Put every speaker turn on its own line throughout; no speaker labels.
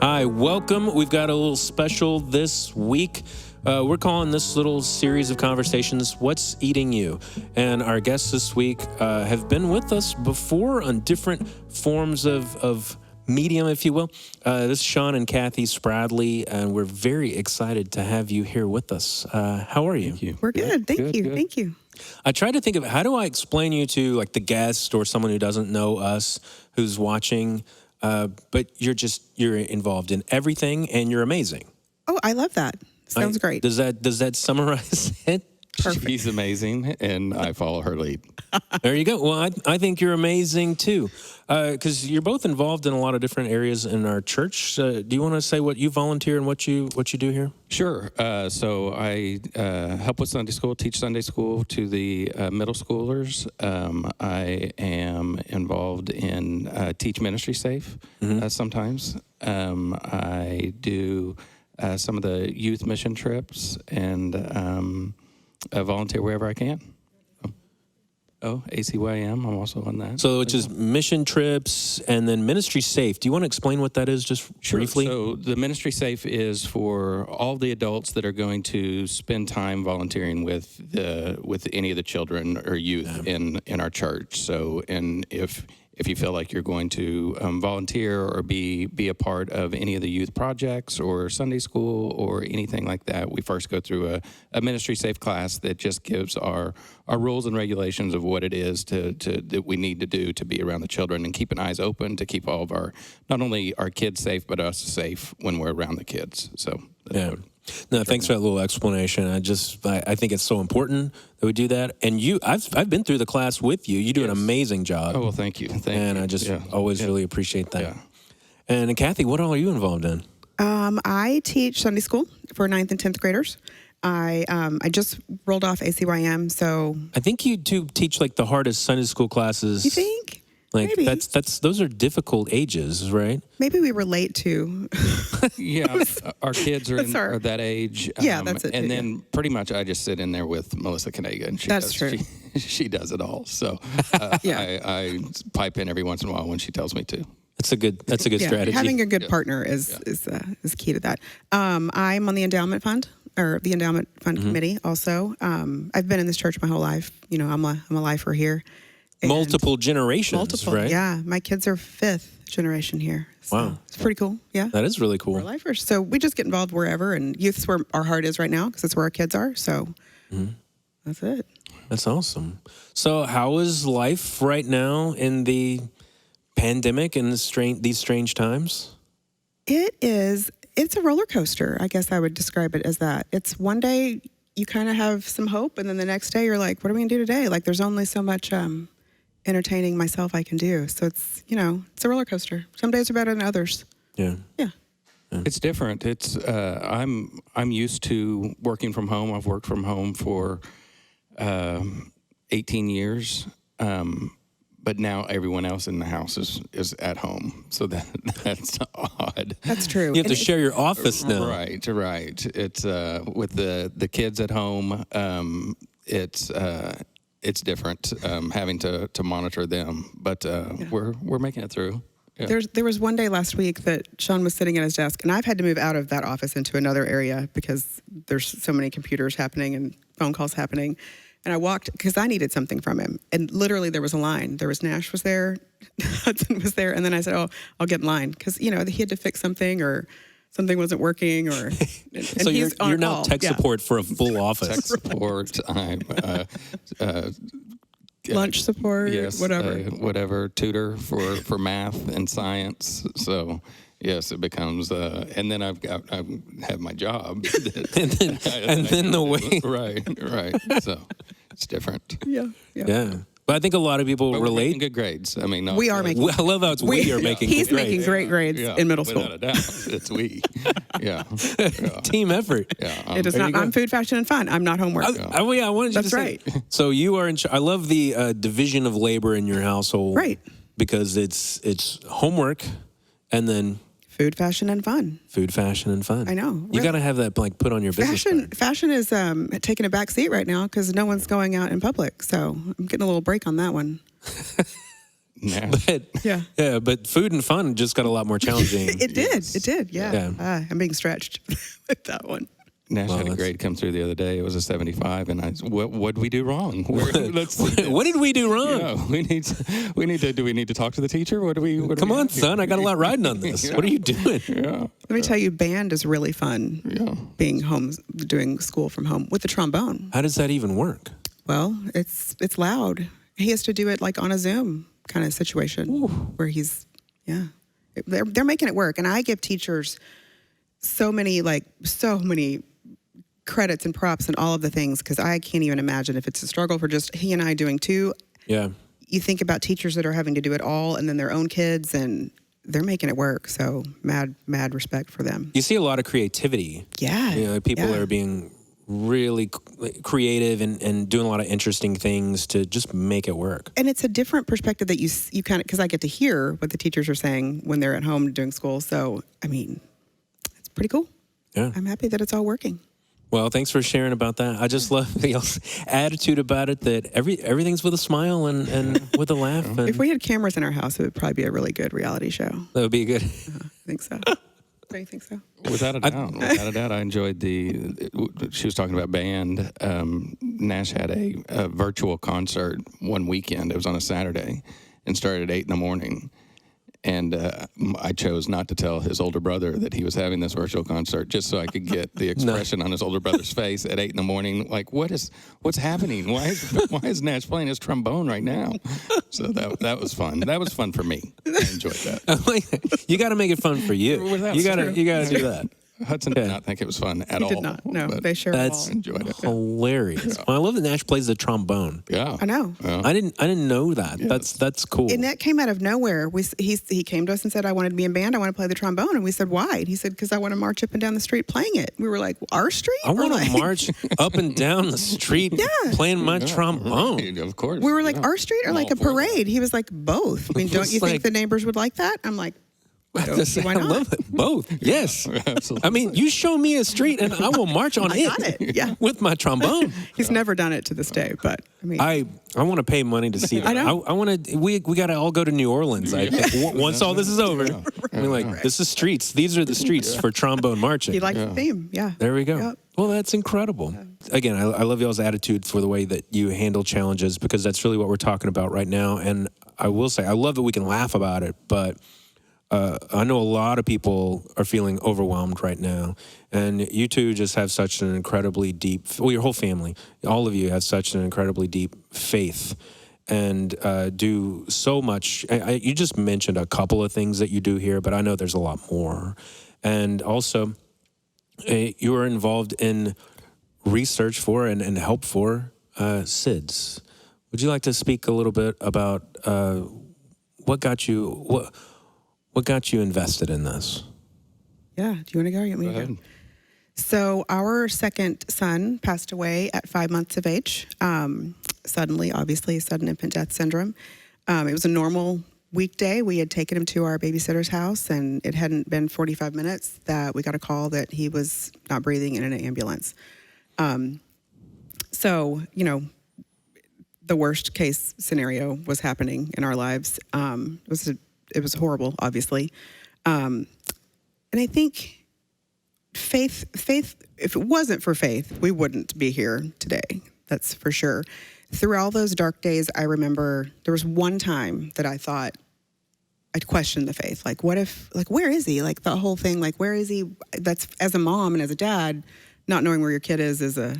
Hi, welcome. We've got a little special this week. We're calling this little series of conversations, What's Eating You? And our guests this week have been with us before on different forms of medium, if you will. This is Shawn and Kathy Spradley, and we're very excited to have you here with us. How are you?
Thank you.
We're good. Thank you. Thank you.
I tried to think of how do I explain you to like the guest or someone who doesn't know us who's watching, but you're involved in everything and you're amazing.
Oh, I love that. Sounds great.
Does that summarize it?
Perfect.
She's amazing, and I follow her lead.
There you go. Well, I think you're amazing too, because you're both involved in a lot of different areas in our church. Do you want to say what you volunteer and what you do here?
Sure. So I help with Sunday school, teach Sunday school to the middle schoolers. I am involved in Teach Ministry Safe sometimes. I do some of the youth mission trips and volunteer wherever I can. ACYM, I'm also on that.
So, which is mission trips and then ministry safe. Do you want to explain what that is just briefly?
So the Ministry Safe is for all the adults that are going to spend time volunteering with any of the children or youth in our church. So, and if you feel like you're going to volunteer or be a part of any of the youth projects or Sunday school or anything like that, we first go through a Ministry Safe class that just gives our rules and regulations of what it is that we need to do to be around the children and keeping eyes open to keep all of not only our kids safe, but us safe when we're around the kids. So
yeah. No, thanks for that little explanation. I think it's so important that we do that. And I've been through the class with you. You do an amazing job.
Oh, well, thank you. Thank you.
I just always really appreciate that.
Yeah.
And Kathy, what all are you involved in?
I teach Sunday school for 9th and 10th graders. I just rolled off ACYM, so
I think you do teach like the hardest Sunday school classes.
you think?
Like
Maybe.
those are difficult ages, right?
Maybe we relate to.
Yeah, our kids are that age.
Yeah, that's it.
And then pretty much I just sit in there with Melissa Kanega, and
That's true.
She does it all. So
Yeah.
I pipe in every once in a while when she tells me to.
That's a good strategy.
Having a good partner is key to that. I'm on the endowment fund committee also. I've been in this church my whole life. You know, I'm a lifer here.
Multiple generations, right?
Yeah. My kids are 5th generation here. So
Wow.
it's pretty cool. Yeah.
That is really cool.
We're lifers. So we just get involved wherever, and youth's where our heart is right now because that's where our kids are. So that's it.
That's awesome. So how is life right now in the pandemic and these strange times?
It's a roller coaster. I guess I would describe it as that. It's one day you kind of have some hope, and then the next day you're like, what are we going to do today? Like there's only so much entertaining myself I can do. So it's a roller coaster. Some days are better than others.
Yeah.
Yeah.
It's different. It's I'm used to working from home. I've worked from home for 18 years. But now everyone else in the house is at home, so that's odd.
That's true.
You have to share your office now.
Right. It's with the kids at home. It's different having to monitor them, but we're making it through. Yeah.
There was one day last week that Shawn was sitting at his desk, and I've had to move out of that office into another area because there's so many computers happening and phone calls happening. And I walked because I needed something from him. And literally there was a line. There was Nash was there, Hudson was there. And then I said, I'll get in line. Because, he had to fix something or something wasn't working. And
So you're now tech support for a full office.
Tech support. I'm
lunch support,
yes,
whatever.
Tutor for math and science. So yes, it becomes, and then I have my job,
and then the way,
right. So it's different.
Yeah.
But I think a lot of people
We're
relate.
making good grades. I mean,
we are making.
I love how we are making.
He's
good grades.
making great grades in middle school.
Without a doubt, it's we. Yeah.
Team effort.
Yeah.
It is not. I'm food, fashion, and fun. I'm not homework.
I wanted you
That's
to say.
right.
So you are in. I love the division of labor in your household.
Right.
Because it's homework, and then
food, fashion, and fun.
Food, fashion, and fun.
I know.
You got to have that like put on your business card.
Fashion is taking a back seat right now because no one's going out in public. So I'm getting a little break on that one.
But but food and fun just got a lot more challenging.
It did. Yeah. I'm being stretched with that one.
Nash had a grade come through the other day. It was a 75, and I said, what did we do wrong? What
did we do wrong?
Yeah, we need to. Do we need to talk to the teacher?
Come on, son. I got a lot riding on this. What are you doing?
Let me tell you, band is really fun. Yeah. Being home, doing school from home with the trombone.
How does that even work?
Well, it's loud. He has to do it like on a Zoom kind of situation where he's they're making it work. And I give teachers so many credits and props and all of the things, because I can't even imagine if it's a struggle for just he and I doing two.
Yeah.
You think about teachers that are having to do it all and then their own kids, and they're making it work. So mad respect for them.
You see a lot of creativity.
Yeah.
People are being really creative and doing a lot of interesting things to just make it work. And
it's a different perspective that you kind of, because I get to hear what the teachers are saying when they're at home doing school. So, I mean, it's pretty cool.
Yeah.
I'm happy that it's all working.
Well, thanks for sharing about that. I just love the attitude about it, that everything's with a smile and with a laugh. And
if we had cameras in our house, it would probably be a really good reality show.
That would be good.
I think so. Don't you think so?
Without a doubt. I enjoyed she was talking about band. Nash had a virtual concert one weekend. It was on a Saturday and started at 8 a.m. And I chose not to tell his older brother that he was having this virtual concert, just so I could get the expression on his older brother's face at 8 a.m. Like, what's happening? Why is Nash playing his trombone right now? So that was fun. That was fun for me. I enjoyed that.
You got to make it fun for you. You got to do that.
Hudson did not think it was fun at all.
He did not. No, they sure
That's
enjoyed it.
Hilarious. Well, I love that Nash plays the trombone.
Yeah,
I know.
Yeah.
I didn't know that. Yes. That's cool.
And that came out of nowhere. He came to us and said, "I wanted to be in band. I want to play the trombone." And we said, "Why?" And he said, "Because I want to march up and down the street playing it." We were like, "Our street?"
I want to march up and down the street playing my trombone.
Of course.
We were like, "Our street or like a parade?" He was like, "Both." I mean, don't you think the neighbors would like that? I'm like,
I love it. Both. Yes.
Absolutely.
I mean, you show me a street and I will march on it.
Yeah.
With my trombone.
He's never done it to this day, but I mean,
I want to pay money to see that.
I know.
I want to. We got to all go to New Orleans. Once all this is over, I mean, this is streets. These are the streets for trombone marching.
He likes the theme. Yeah.
There we go. Yep. Well, that's incredible. Again, I love y'all's attitude for the way that you handle challenges, because that's really what we're talking about right now. And I will say, I love that we can laugh about it, but I know a lot of people are feeling overwhelmed right now, and you two just have such an incredibly deep, your whole family, all of you have such an incredibly deep faith and do so much. You just mentioned a couple of things that you do here, but I know there's a lot more. And also, you are involved in research for and help for SIDS. Would you like to speak a little bit about what got you invested in this?
Yeah. Do you want to go or you want me to go? So our second son passed away at 5 months of age. Suddenly, obviously, sudden infant death syndrome. It was a normal weekday. We had taken him to our babysitter's house, and it hadn't been 45 minutes that we got a call that he was not breathing and in an ambulance. So, the worst case scenario was happening in our lives. It was horrible, obviously. And I think faith, if it wasn't for faith, we wouldn't be here today. That's for sure. Through all those dark days, I remember there was one time that I thought, I'd questioned the faith. Like, what if, where is he? Like, the whole thing, where is he? That's, as a mom and as a dad, not knowing where your kid is a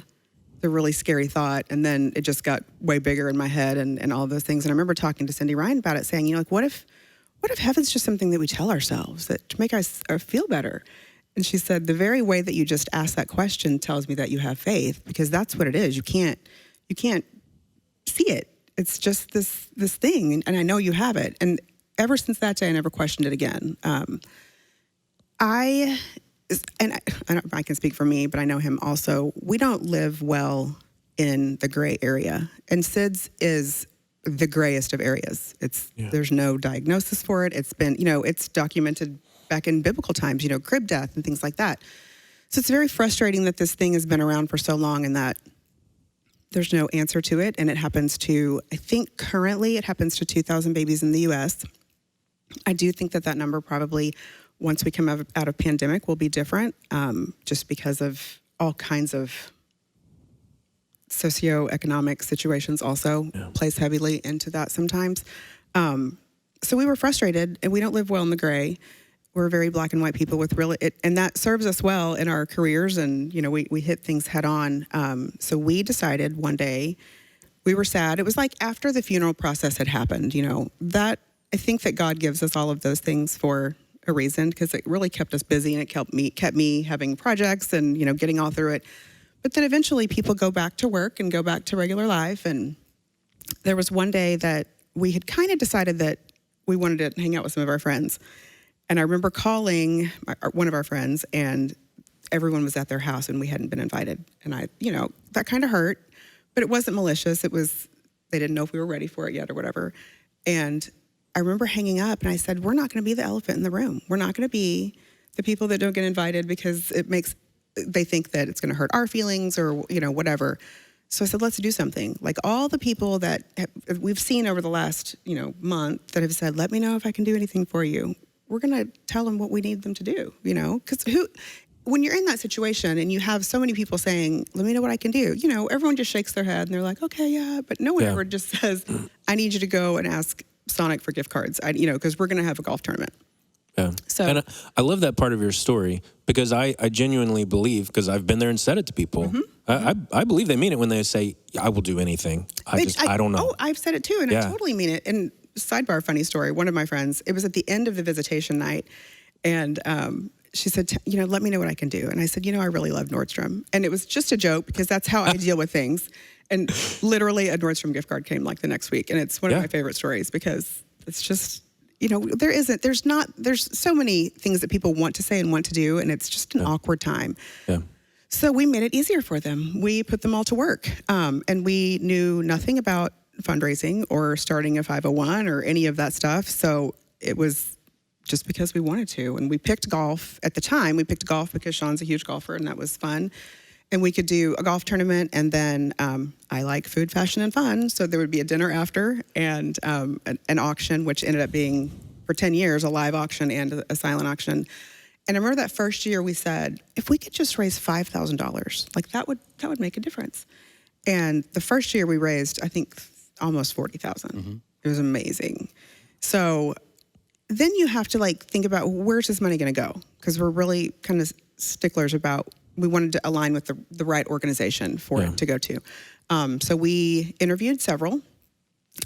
really scary thought. And then it just got way bigger in my head and all of those things. And I remember talking to Cindy Ryan about it, saying, what if heaven's just something that we tell ourselves that to make us feel better? And she said, the very way that you just asked that question tells me that you have faith, because that's what it is. You can't see it. It's just this thing, and I know you have it. And ever since that day, I never questioned it again. I can speak for me, but I know him also. We don't live well in the gray area, and SIDS is the grayest of areas. There's no diagnosis for it. It's been, it's documented back in biblical times, crib death and things like that. So it's very frustrating that this thing has been around for so long, and that There's no answer to it, and it happens to, I think currently it happens to 2,000 babies in the U.S. I do think that number probably, once we come out of pandemic, will be different, just because of all kinds of socioeconomic situations also plays heavily into that sometimes. So we were frustrated, and we don't live well in the gray. We're very black and white people with and that serves us well in our careers, and we hit things head on. So we decided one day, we were sad. It was like after the funeral process had happened, that I think that God gives us all of those things for a reason, because it really kept us busy, and it kept me having projects and getting all through it. But then eventually people go back to work and go back to regular life, and there was one day that we had kind of decided that we wanted to hang out with some of our friends. And I remember calling one of our friends, and everyone was at their house and we hadn't been invited. And that kind of hurt, but it wasn't malicious. It was, they didn't know if we were ready for it yet or whatever. And I remember hanging up, and I said, we're not going to be the elephant in the room. We're not going to be the people that don't get invited because they think that it's going to hurt our feelings or, whatever. So I said, let's do something. Like all the people that we've seen over the last, month that have said, let me know if I can do anything for you. We're going to tell them what we need them to do, because when you're in that situation and you have so many people saying, let me know what I can do, everyone just shakes their head and they're like, okay, yeah. But no one ever just says, I need you to go and ask Sonic for gift cards, because we're going to have a golf tournament.
Yeah. So, and I love that part of your story, because I genuinely believe, because I've been there and said it to people, I believe they mean it when they say, I will do anything. I don't know.
Oh, I've said it too, and I totally mean it. And sidebar, funny story, one of my friends, it was at the end of the visitation night, and she said, let me know what I can do. And I said, I really love Nordstrom. And it was just a joke, because that's how I deal with things. And literally a Nordstrom gift card came like the next week. And it's one of my favorite stories, because it's just, there's so many things that people want to say and want to do, and it's just an awkward time. Yeah. So we made it easier for them. We put them all to work. And we knew nothing about fundraising or starting a 501 or any of that stuff. So it was just because we wanted to. And we picked golf. At the time, we picked golf because Shawn's a huge golfer, and that was fun. And we could do a golf tournament, and then I like food, fashion, and fun, so there would be a dinner after, and an auction, which ended up being, for 10 years, a live auction and a silent auction. And I remember that first year we said, if we could just raise $5,000, like that would make a difference. And the first year we raised, I think, almost $40,000. It was amazing. So then you have to think about, where's this money going to go? Because we're really kind of sticklers about, we wanted to align with the right organization for it to go to. So we interviewed several.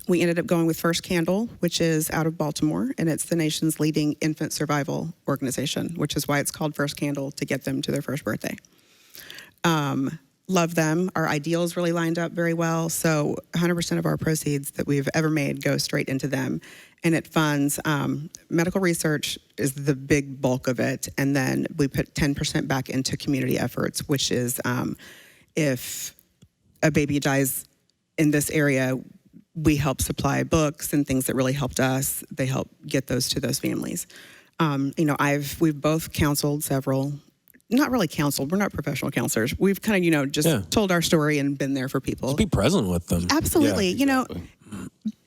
We ended up going with First Candle, which is out of Baltimore, and it's the nation's leading infant survival organization, which is why it's called First Candle, to get them to their first birthday. Love them. Our ideals really lined up very well. So 100% of our proceeds that we've ever made go straight into them. And it funds medical research is the big bulk of it. And then we put 10% back into community efforts, which is if a baby dies in this area, we help supply books and things that really helped us. They help get those to those families. We've both counseled several. Not really counseled. We're not professional counselors. We've kind of, just told our story and been there for people.
Just be present with them.
Absolutely. Yeah, exactly.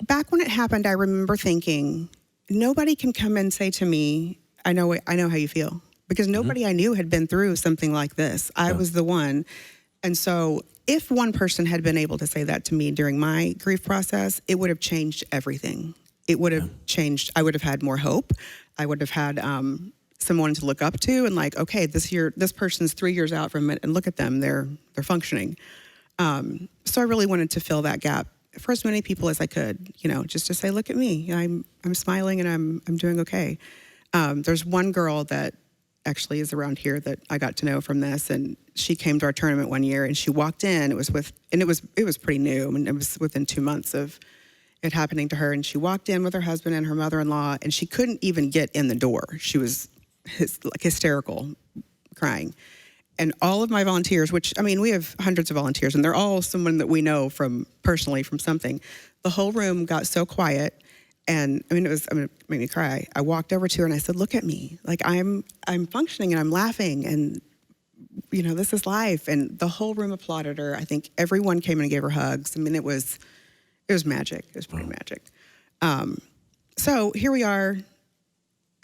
Back when it happened, I remember thinking, nobody can come and say to me, I know how you feel. Because nobody I knew had been through something like this. I was the one. And so if one person had been able to say that to me during my grief process, it would have changed everything. It would have changed. I would have had more hope. I would have had someone to look up to, and okay, this person's 3 years out from it, and look at them, they're functioning. So I really wanted to fill that gap for as many people as I could, just to say, look at me, I'm smiling and I'm doing okay. There's one girl that actually is around here that I got to know from this, and she came to our tournament one year, and she walked in. It was pretty new, and it was within 2 months of it happening to her. And she walked in with her husband and her mother-in-law, and she couldn't even get in the door. She was hysterical, crying. And all of my volunteers, which, we have hundreds of volunteers, and they're all someone that we know personally from something. The whole room got so quiet, and it made me cry. I walked over to her and I said, look at me. I'm functioning and I'm laughing, and this is life. And the whole room applauded her. I think everyone came in and gave her hugs. I mean, it was magic. It was pretty magic. So here we are.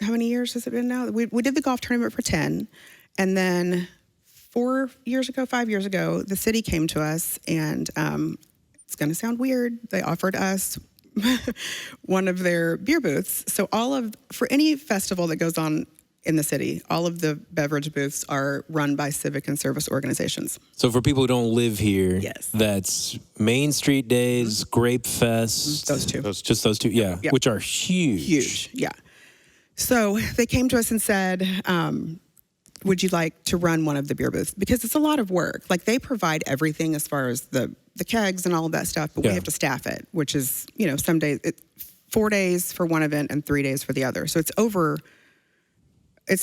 How many years has it been now? We did the golf tournament for 10. And then 5 years ago, the city came to us, and it's going to sound weird. They offered us one of their beer booths. So for any festival that goes on in the city, all of the beverage booths are run by civic and service organizations.
So for people who don't live here,
yes,
that's Main Street Days, Grape Fest.
Those two.
Just those two, yeah, which are huge.
Huge, yeah. So they came to us and said, would you like to run one of the beer booths? Because it's a lot of work. Like, they provide everything as far as the kegs and all of that stuff, but we have to staff it, which is, some days, 4 days for one event and 3 days for the other. So it's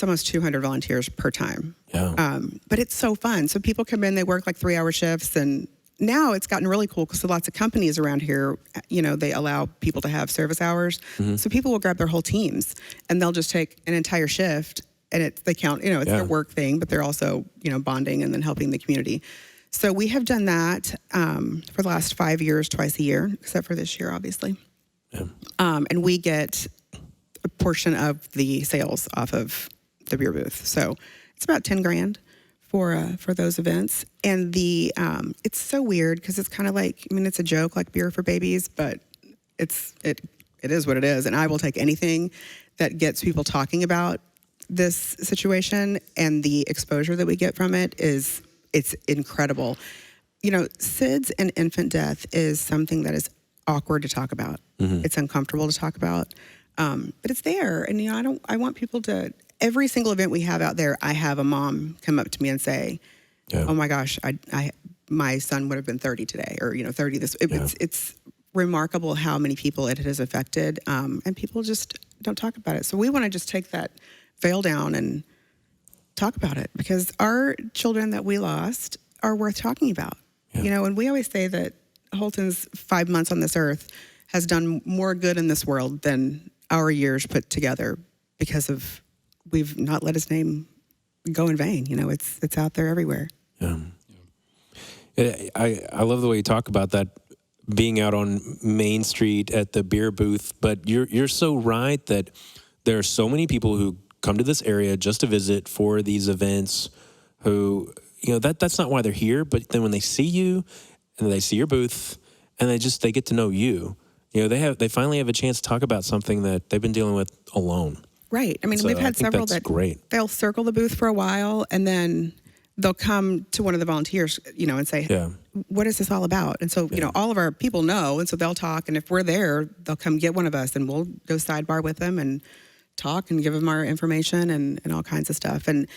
almost 200 volunteers per time.
Yeah.
But it's so fun. So people come in, they work like 3-hour shifts, and now it's gotten really cool because lots of companies around here, they allow people to have service hours. Mm-hmm. So people will grab their whole teams, and they'll just take an entire shift, and they count, it's their work thing, but they're also, bonding and then helping the community. So we have done that for the last 5 years, twice a year, except for this year, obviously. Yeah. And we get a portion of the sales off of the beer booth. So it's about $10,000 for those events. And it's so weird because it's kind of like, it's a joke, like beer for babies, but it is what it is. And I will take anything that gets people talking about this situation, and the exposure that we get from it's incredible. SIDS and infant death is something that is awkward to talk about. Mm-hmm. It's uncomfortable to talk about. But it's there. And, I want people to, every single event we have out there, I have a mom come up to me and say, oh my gosh, my son would have been 30 today, or, 30 this. It's remarkable how many people it has affected. And people just don't talk about it. So we want to just take that veil down and talk about it, because our children that we lost are worth talking about. And we always say that Holton's 5 months on this earth has done more good in this world than our years put together, because we've not let his name go in vain. It's out there everywhere.
Yeah. I love the way you talk about that, being out on Main Street at the beer booth, but you're so right that there are so many people who come to this area just to visit for these events, who, that's not why they're here, but then when they see you and they see your booth and they get to know you, they finally have a chance to talk about something that they've been dealing with alone.
Right. So we've had several that
great.
They'll circle the booth for a while, and then they'll come to one of the volunteers, and say, what is this all about? And so, all of our people know, and so they'll talk, and if we're there, they'll come get one of us, and we'll go sidebar with them and talk and give them our information and all kinds of stuff. And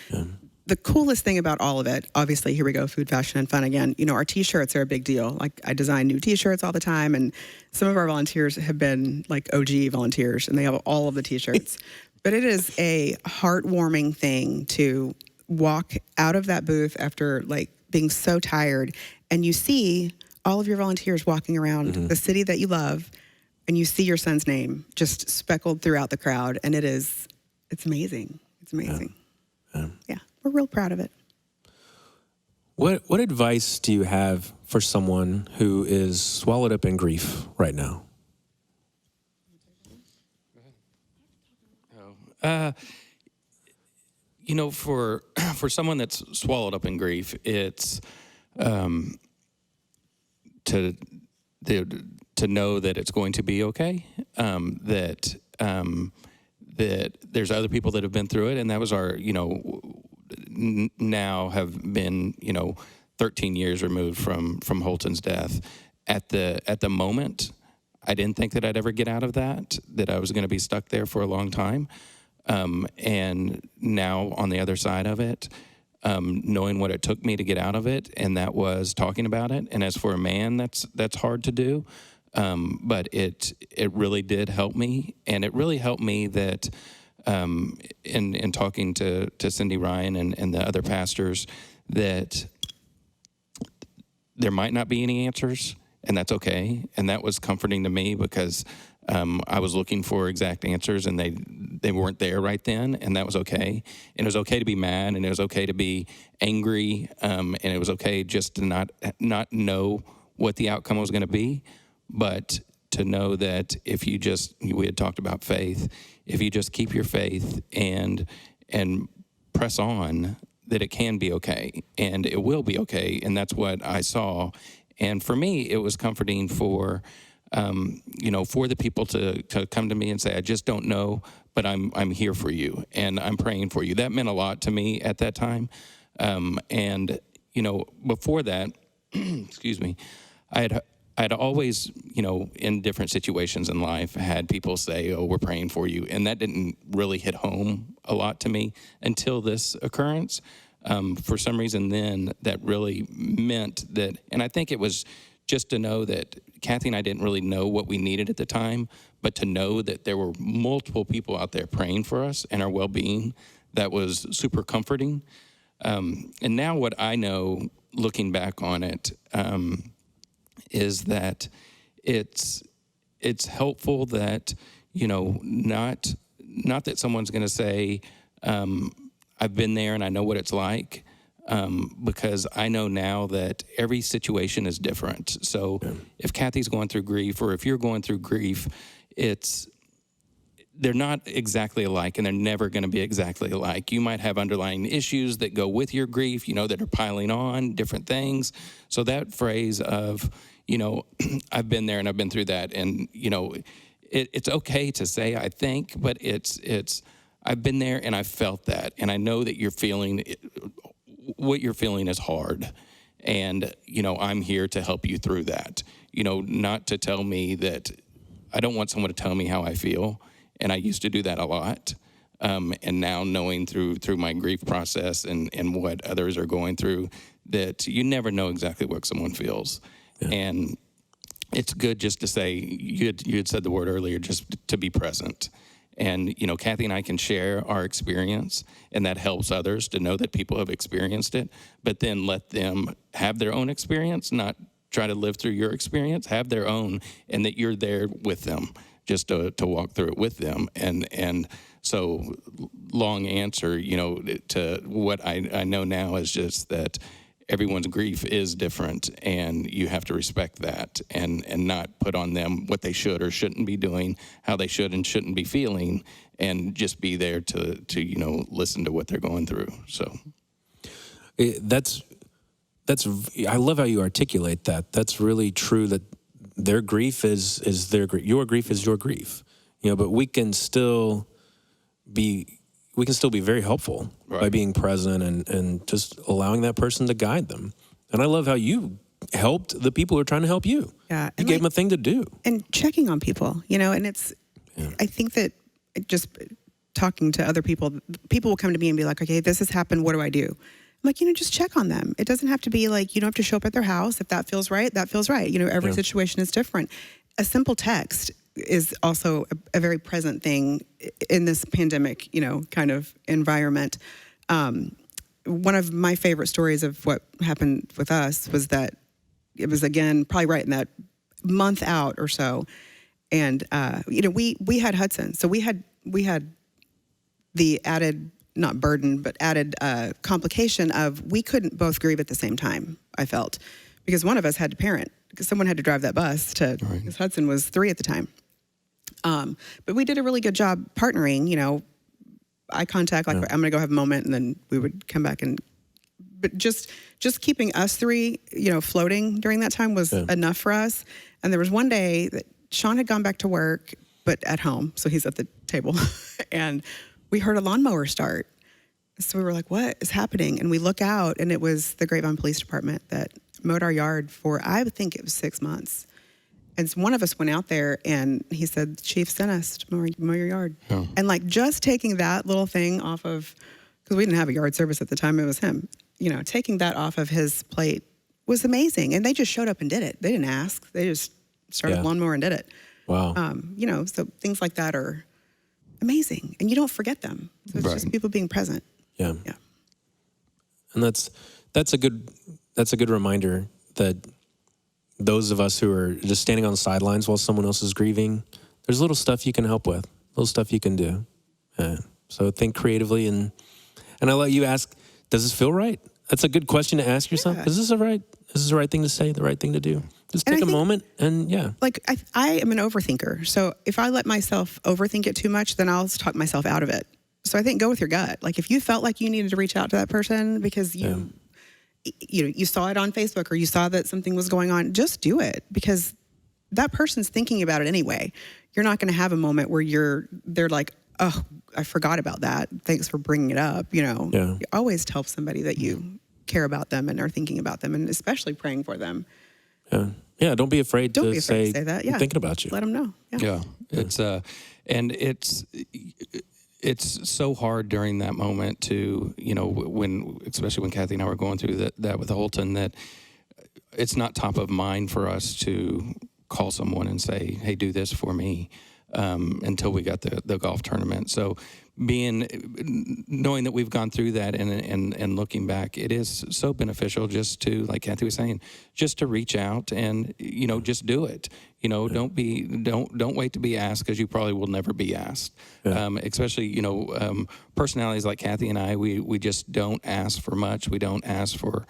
the coolest thing about all of it, obviously, here we go, food, fashion, and fun again. Our T-shirts are a big deal. Like, I design new T-shirts all the time, and some of our volunteers have been like OG volunteers, and they have all of the T-shirts. But it is a heartwarming thing to walk out of that booth after being so tired, and you see all of your volunteers walking around the city that you love, and you see your son's name just speckled throughout the crowd, and it's amazing. It's amazing. Yeah, we're real proud of it.
What advice do you have for someone who is swallowed up in grief right now?
For someone that's swallowed up in grief, it's to know that it's going to be okay. That there's other people that have been through it, and that was our, now have been, 13 years removed from Holton's death. At the moment, I didn't think that I'd ever get out of that I was going to be stuck there for a long time. And now on the other side of it, knowing what it took me to get out of it, and that was talking about it. And as for a man, that's hard to do. But it really did help me, and it really helped me that in talking to Cindy Ryan and the other pastors, that there might not be any answers, and that's okay. And that was comforting to me, because I was looking for exact answers, and they weren't there right then, and that was okay. And it was okay to be mad, and it was okay to be angry, and it was okay just to not know what the outcome was going to be, but to know that if you just, we had talked about faith, if you just keep your faith and press on, that it can be okay, and it will be okay, and that's what I saw. And for me, it was comforting for for the people to come to me and say, I just don't know, but I'm here for you, and I'm praying for you. That meant a lot to me at that time. And before that, excuse me, I'd always, in different situations in life, had people say, oh, we're praying for you. And that didn't really hit home a lot to me until this occurrence. For some reason then, that really meant that, and I think it was just to know that Kathy and I didn't really know what we needed at the time, but to know that there were multiple people out there praying for us and our well-being, that was super comforting. And now what I know, looking back on it, is that it's helpful that, not that someone's going to say, I've been there and I know what it's like, because I know now that every situation is different. So if Kathy's going through grief, or if you're going through grief, they're not exactly alike, and they're never going to be exactly alike. You might have underlying issues that go with your grief, that are piling on, different things. So that phrase of, I've been there and I've been through that, and, it's okay to say, I think, but it's I've been there and I've felt that, and I know that what you're feeling is hard, and, I'm here to help you through that. Not to tell me that, I don't want someone to tell me how I feel. And I used to do that a lot. And now knowing through my grief process and what others are going through, that you never know exactly what someone feels. Yeah. And it's good just to say, you had said the word earlier, just to be present. And, Kathy and I can share our experience, and that helps others to know that people have experienced it, but then let them have their own experience, not try to live through your experience, have their own, and that you're there with them, just to walk through it with them. And so long answer, to what I know now is just that everyone's grief is different, and you have to respect that and not put on them what they should or shouldn't be doing, how they should and shouldn't be feeling, and just be there to listen to what they're going through. So
that's I love how you articulate that. That's really true, that their grief is their grief. Your grief is your grief. But we can still be very helpful, right, by being present and just allowing that person to guide them. And I love how you helped the people who are trying to help you. Yeah. You gave them a thing to do.
And checking on people, and it's, I think that just talking to other people will come to me and be like, okay, this has happened. What do I do? I'm like, just check on them. It doesn't have to be like, you don't have to show up at their house. If that feels right, that feels right. Every situation is different. A simple text is also a very present thing in this pandemic, kind of environment. One of my favorite stories of what happened with us was that it was, again, probably right in that month out or so. And, we had Hudson. So we had the added, not burden, but added complication of we couldn't both grieve at the same time, I felt, because one of us had to parent, because someone had to drive that bus because Hudson was 3 at the time. But we did a really good job partnering, eye contact, like I'm going to go have a moment, and then we would come back but just keeping us 3, floating during that time was enough for us. And there was one day that Shawn had gone back to work, but at home. So he's at the table and we heard a lawnmower start. So we were like, what is happening? And we look out, and it was the Grapevine Police Department that mowed our yard for, I would think it was 6 months. And one of us went out there, and he said, the chief sent us to mow your yard. Oh. And just taking that little thing off of, because we didn't have a yard service at the time, it was him, taking that off of his plate was amazing. And they just showed up and did it. They didn't ask. They just started lawnmower and did it.
Wow.
So things like that are amazing, and you don't forget them. So it's just people being present.
Yeah. And that's a good reminder that those of us who are just standing on the sidelines while someone else is grieving, there's little stuff you can help with, little stuff you can do. So think creatively, and I let you ask, does this feel right? That's a good question to ask yourself. Is this the right thing to say, the right thing to do? Just take a moment and
Like I am an overthinker. So if I let myself overthink it too much, then I'll talk myself out of it. So I think go with your gut. Like if you felt like you needed to reach out to that person because you saw it on Facebook or you saw that something was going on, just do it, because that person's thinking about it anyway. You're not going to have a moment where they're like, oh, I forgot about that. Thanks for bringing it up. You always tell somebody that you care about them and are thinking about them, and especially praying for them.
Yeah. Don't be afraid to say that.
Yeah.
I'm thinking about you.
Let them know.
Yeah. It's so hard during that moment to, especially when Kathy and I were going through that with Holton, that it's not top of mind for us to call someone and say, hey, do this for me, until we got the golf tournament. So knowing that we've gone through that and looking back, it is so beneficial just to, like Kathy was saying, just to reach out and, just do it. Don't wait to be asked, because you probably will never be asked. Especially, personalities like Kathy and I, we just don't ask for much. We don't ask for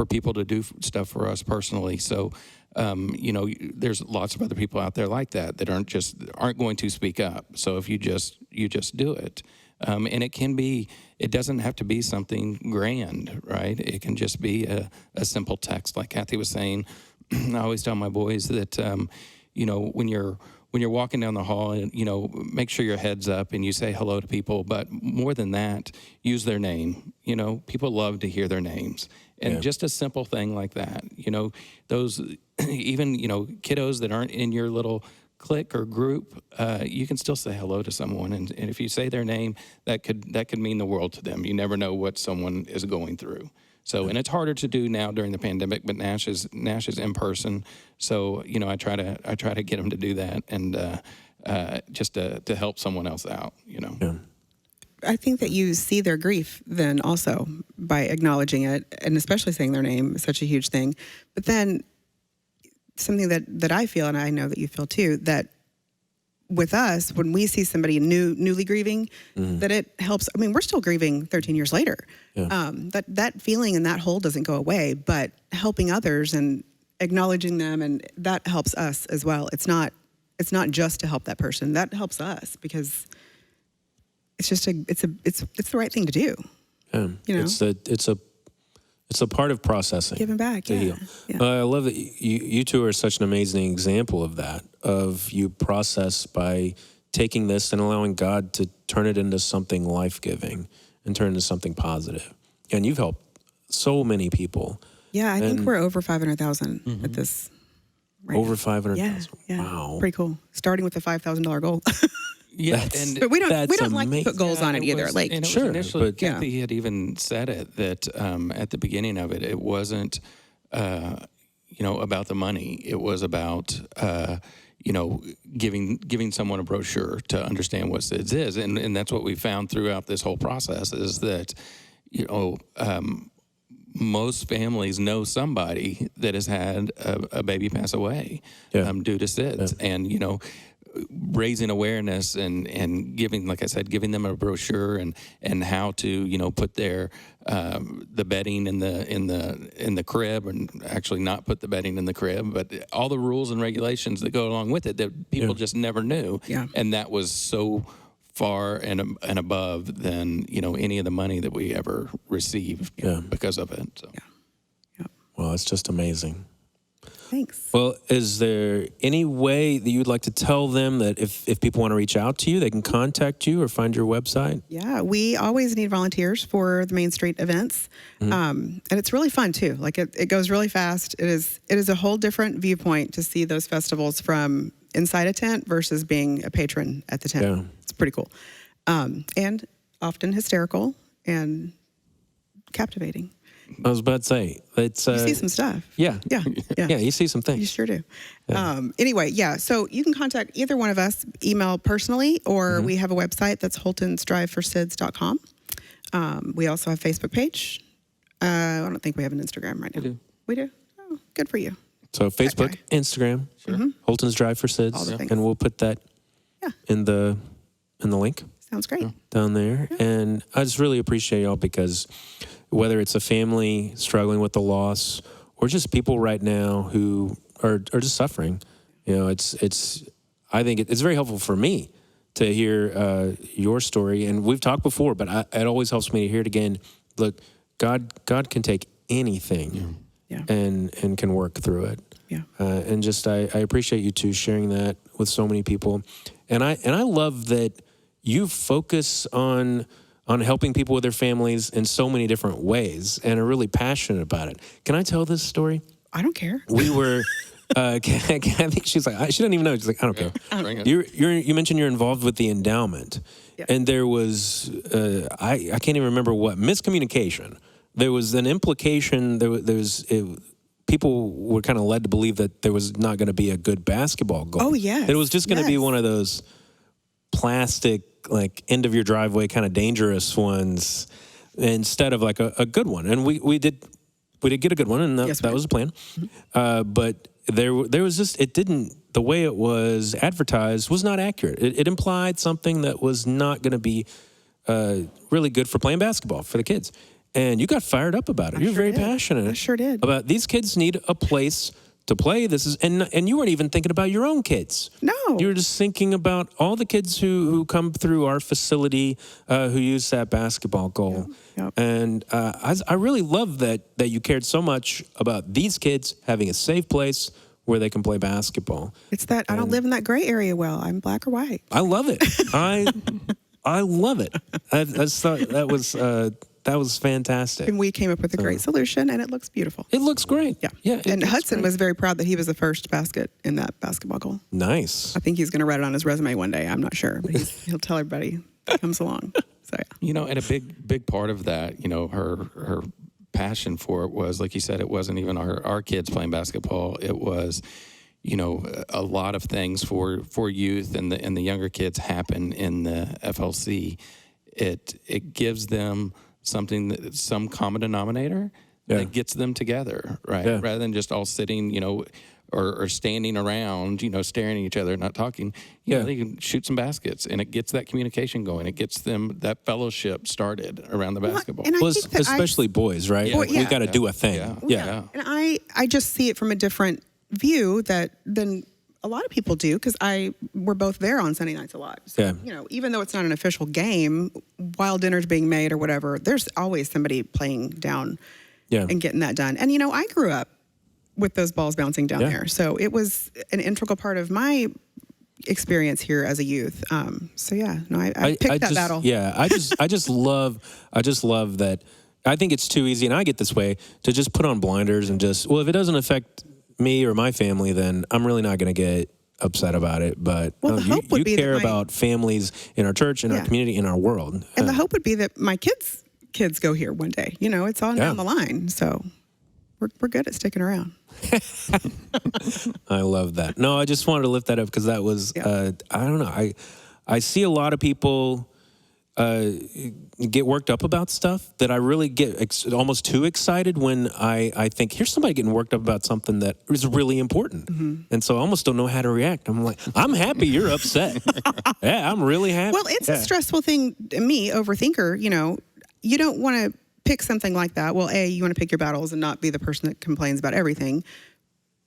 people to do stuff for us personally. So, there's lots of other people out there like that aren't going to speak up. So if you just do it. And it doesn't have to be something grand, right? It can just be a simple text, like Kathy was saying. I always tell my boys that, when you're walking down the hall, and make sure your head's up and you say hello to people. But more than that, use their name. People love to hear their names, and just a simple thing like that. Those even kiddos that aren't in your little clique or group, you can still say hello to someone, and if you say their name, that could mean the world to them. You never know what someone is going through. So, and it's harder to do now during the pandemic, but Nash is in person. So, I try to get them to do that, and just to help someone else out.
Yeah.
I think that you see their grief then also by acknowledging it, and especially saying their name is such a huge thing. But then something that I feel, and I know that you feel too, that with us, when we see somebody newly grieving, that it helps. I mean, we're still grieving 13 years later. Yeah. That feeling and that hole doesn't go away, but helping others and acknowledging them, and that helps us as well. It's not just to help that person. That helps us, because it's just it's the right thing to do.
It's a part of processing.
Giving back,
to heal.
Yeah.
I love that you two are such an amazing example of that. Of you process by taking this and allowing God to turn it into something life-giving and turn it into something positive. And you've helped so many people.
Yeah, I think we're over 500,000 at this. Right
over
now.
500,000.
Yeah.
Wow.
Pretty cool. Starting with a $5,000 goal.
Yeah,
but we don't like
amazing.
to put goals on it either.
Sure, initially,
but
Kathy had even said it that at the beginning of it, it wasn't about the money. It was about giving someone a brochure to understand what SIDS is, and that's what we found throughout this whole process is that most families know somebody that has had a baby pass away due to SIDS, and raising awareness and giving, like I said, giving them a brochure and how to put their the bedding in the crib, and actually not put the bedding in the crib, but all the rules and regulations that go along with it that people just never knew, and that was so far and above than any of the money that we ever received because of it. So.
Yeah.
Well, it's just amazing.
Thanks.
Well, is there any way that you'd like to tell them that if people want to reach out to you, they can contact you or find your website?
Yeah, we always need volunteers for the Main Street events. And it's really fun too. Like it goes really fast. It is a whole different viewpoint to see those festivals from inside a tent versus being a patron at the tent. Yeah. It's pretty cool. And often hysterical and captivating.
I was about to say, it's...
you see some stuff.
Yeah, you see some things.
You sure do. Anyway, so you can contact either one of us, email personally, or we have a website that's holtonsdriveforsids.com. We also have a Facebook page. I don't think we have an Instagram right now. We do? Oh, good for you.
So Facebook, Instagram, Holton's Drive for SIDS,
All the things.
and we'll put that in the link
Sounds great.
down there. And I just really appreciate y'all, because whether it's a family struggling with the loss or just people right now who are just suffering, I think it's very helpful for me to hear your story. And we've talked before, but it always helps me to hear it again. Look, God can take anything and can work through it.
Yeah.
And just I appreciate you two sharing that with so many people. And I love that you focus on helping people with their families in so many different ways and are really passionate about it. Can I tell this story?
I don't care.
We were, Kathy, she's like, she doesn't even know. She's like, I don't care. You mentioned you're involved with the endowment.
Yeah.
And there was, I can't even remember what, miscommunication. There was an implication, people were kind of led to believe that there was not going to be a good basketball goal.
Oh, yes.
It was just going to be one of those plastic, like end of your driveway kind of dangerous ones instead of like a good one. And we did get a good one, and that was the plan. Mm-hmm. But there was just, the way it was advertised was not accurate. It implied something that was not going to be really good for playing basketball for the kids. And you got fired up about it. You're very passionate.
I sure did.
About these kids need a place to play. And you weren't even thinking about your own kids.
No.
You were just thinking about all the kids who come through our facility who use that basketball goal.
Yep.
And I really love that you cared so much about these kids having a safe place where they can play basketball.
It's that I don't live in that gray area well. I'm black or white.
I love it. I love it. I just thought that was fantastic.
And we came up with a great solution, and it looks beautiful.
It looks great.
Yeah. And Hudson was very proud that he was the first basket in that basketball goal.
Nice.
I think he's going to write it on his resume one day. I'm not sure, but he'll tell everybody that comes along. So yeah.
And a big part of that, her passion for it was, like you said, it wasn't even our kids playing basketball. It was, a lot of things for youth and the younger kids happen in the FLC. It gives them some common denominator that gets them together, right?
Yeah.
Rather than just all sitting, or standing around, staring at each other, not talking. They can shoot some baskets, and it gets that communication going. It gets them that fellowship started around the basketball.
And I think that
especially boys, right?
Yeah.
We got to do a thing.
Yeah.
And I just see it from a different view than a lot of people do, because we're both there on Sunday nights a lot. So, even though it's not an official game, while dinner's being made or whatever, there's always somebody playing down and getting that done. And, I grew up with those balls bouncing down there. So it was an integral part of my experience here as a youth. I picked that battle.
Yeah, I just love that. I think it's too easy, and I get this way, to just put on blinders and if it doesn't affect me or my family, then I'm really not going to get upset about it. But you care about families in our church, in our community, in our world.
And the hope would be that my kids go here one day. It's on down the line. So we're good at sticking around.
I love that. No, I just wanted to lift that up because that was, I don't know. I see a lot of people get worked up about stuff that I really get almost too excited when I think, here's somebody getting worked up about something that is really important. Mm-hmm. And so I almost don't know how to react. I'm like, I'm happy you're upset. Yeah, I'm really happy.
Well, it's a stressful thing. Me, overthinker, you don't want to pick something like that. Well, you want to pick your battles and not be the person that complains about everything.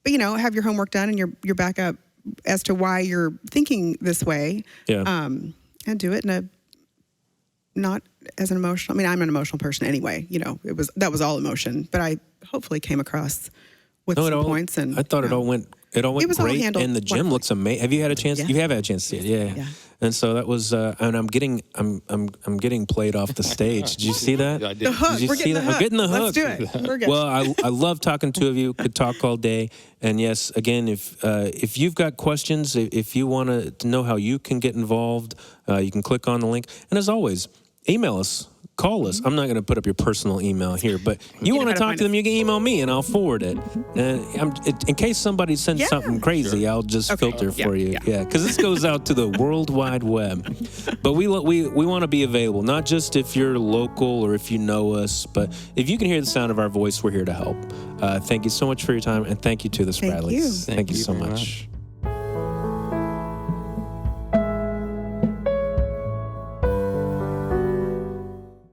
But, have your homework done and you're back up as to why you're thinking this way.
Yeah.
And do it in a, not as an emotional, I'm an emotional person anyway, that was all emotion, but I hopefully came across with some points. And
I thought it all went great. And the gym looks amazing. Have you had a chance? You have had a chance to see it. Yeah. And so that was, and I'm getting played off the stage. Did you see that?
I did.
The hook.
Did you
We're
see
getting
that?
the hook.
I'm getting the hook.
Let's do it. We're good.
Well, I love talking to two of you. Could talk all day. And yes, again, if you've got questions, if you want to know how you can get involved, you can click on the link. And as always, email us, call us. I'm not going to put up your personal email here, but you want to talk to them, you can email me and I'll forward it. And in case somebody sends something crazy, I'll just filter for you. Yeah, because this goes out to the World Wide Web. But we want to be available, not just if you're local or if you know us, but if you can hear the sound of our voice, we're here to help. Thank you so much for your time, and thank you to the Spradleys.
Thank you.
Thank you so much.